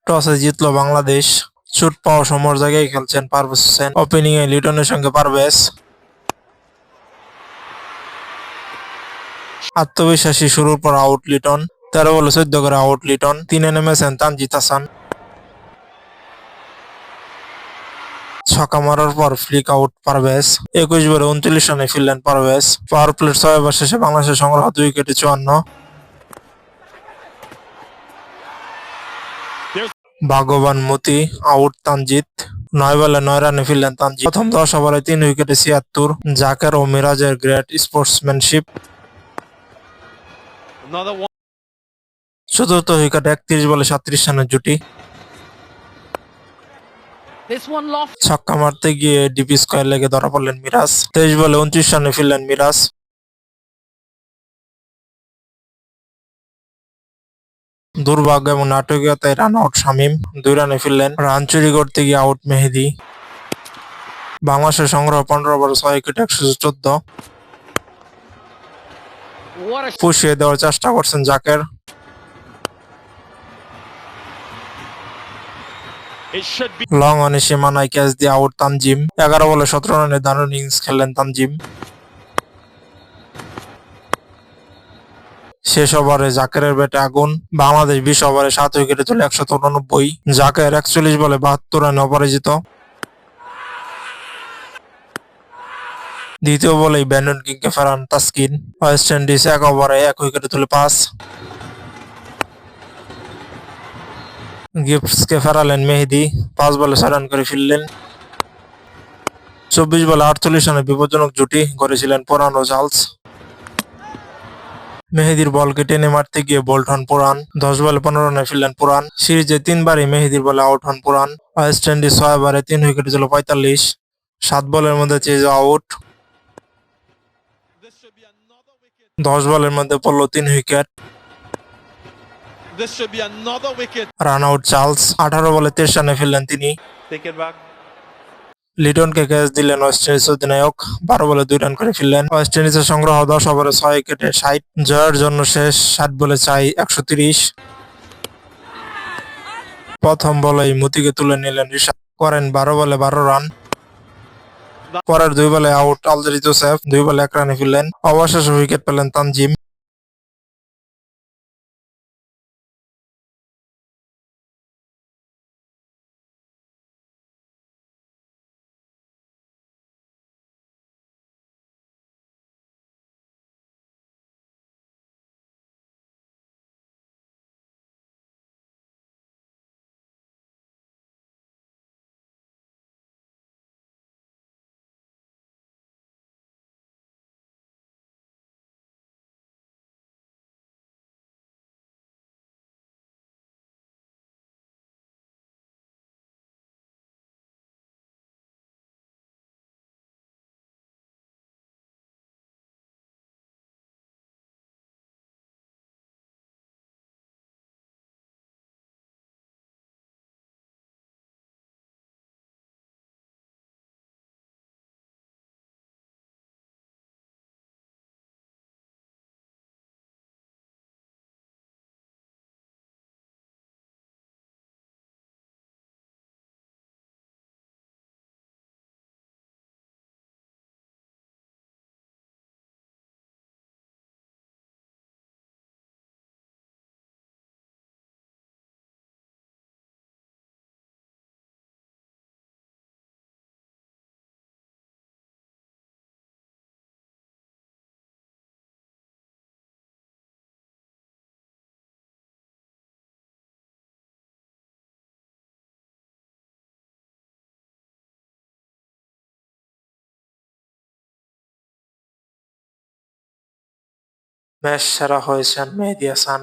টসে জিতল বাংলাদেশ। চোট পাওয়া সমর জায়গায় খেলছেন পারভেজ হোসেন। ওপেনিং এ লিটনের সঙ্গে পারভেজ। আত্মবিশ্বাসী শুরুর পর আউট লিটন। 13 বলে 14 করে আউট লিটন। 3-এ নেমেছেন তানজিদ হাসান। ছক্কা মারার পর ফ্লিক আউট পারভেজ। 21 বলে 39 রানে ফিরলেন পারভেজ। পাওয়ার প্লের 6 ওভার শেষে বাংলাদেশের সংগ্রহ 2 উইকেটে 54। ভাগ্যবান মতি আউট তানজিদ। 9 বলে 9 রানে ফিরলেন তানজিদ। প্রথম 10 ওভারে 3 উইকেটে 76। জাকের ও মিরাজের গ্রেট স্পোর্টসম্যানশিপ। চতুর্থ উইকেটে 31 বলে 37 রানের জুটি। ছক্কা মারতে গিয়ে ডিপি স্কয়ার লেগে ধরা পড়লেন মিরাজ। 23 বলে 29 রানে ফিরলেন মিরাজ। দুর্ভাগ্য এবং নাটকীয়তায় রান আউট শামীম। 2 রানে ফিরলেন। রান চুরি করতে গিয়ে আউট মেহেদী। বাংলাদেশের সংগ্রহ 15 ওভারে 6 উইকেটে 114। পুষিয়ে দেওয়ার চেষ্টা করছেন জাকের। লং অনে সীমানায় ক্যাচ দিয়ে আউট তানজিম। 11 বলে 17 রানে দারুণ ইনিংস খেললেন তানজিম। শেষ ওভারে জাকেরের ব্যাটে আগুন। বাংলাদেশ 20 ওভারে 7 উইকেটে তুলে 193। জাকের 41 বলে 72 রানে অপরাজিত। দ্বিতীয় বলেই ব্যান্ডন কিংকে ফেরান তাসকিন। ওয়েস্ট ইন্ডিজ 1 ওভারে 1 উইকেটে তুলে 5। গিফটসকে ফেরালেন মেহেদী। 5 বলে 6 রান করে ফিরলেন। 24 বলে 48 রানে বিপজ্জনক জুটি গড়েছিলেন পুরান ও চার্লস। মেহেদীর বলকে টেনে মারতে গিয়ে বোল্ট হন পুরান। 10 বলে 15 রানে ফিরলেন পুরান। সিরিজে 3বারই মেহেদীর বলে আউট হন পুরান। ওয়েস্ট ইন্ডিজ 6 ওভারে 3 উইকেটে ছিল 45। 7 বলের মধ্যে চেজ আউট। 10 বলের মধ্যে পড়ল 3 উইকেট। Run out Charles. 18 বলে 23 রানে ফিরলেন তিনি। লিটনকে ক্যাচ দিলেন ওয়েস্ট ইন্ডিজ অধিনায়ক। 12 বলে 2 রান করে ফিরলেন। ওয়েস্ট ইন্ডিজের সংগ্রহ 10 ওভারে 6 উইকেটে 60। জয়ের জন্য শেষ 60 বলে চাই 130। প্রথম বলেই মতিকে তুলে নিলেন রিশাদ। করেন 12 বলে 12 রান। পরের 2 বলে আউট আলজারি জোসেফ। 2 বলে 1 রানে ফিরলেন। অবশেষে উইকেট পেলেন তানজিম। ম্যাচ সেরা হয়েছেন মেহেদী হাসান।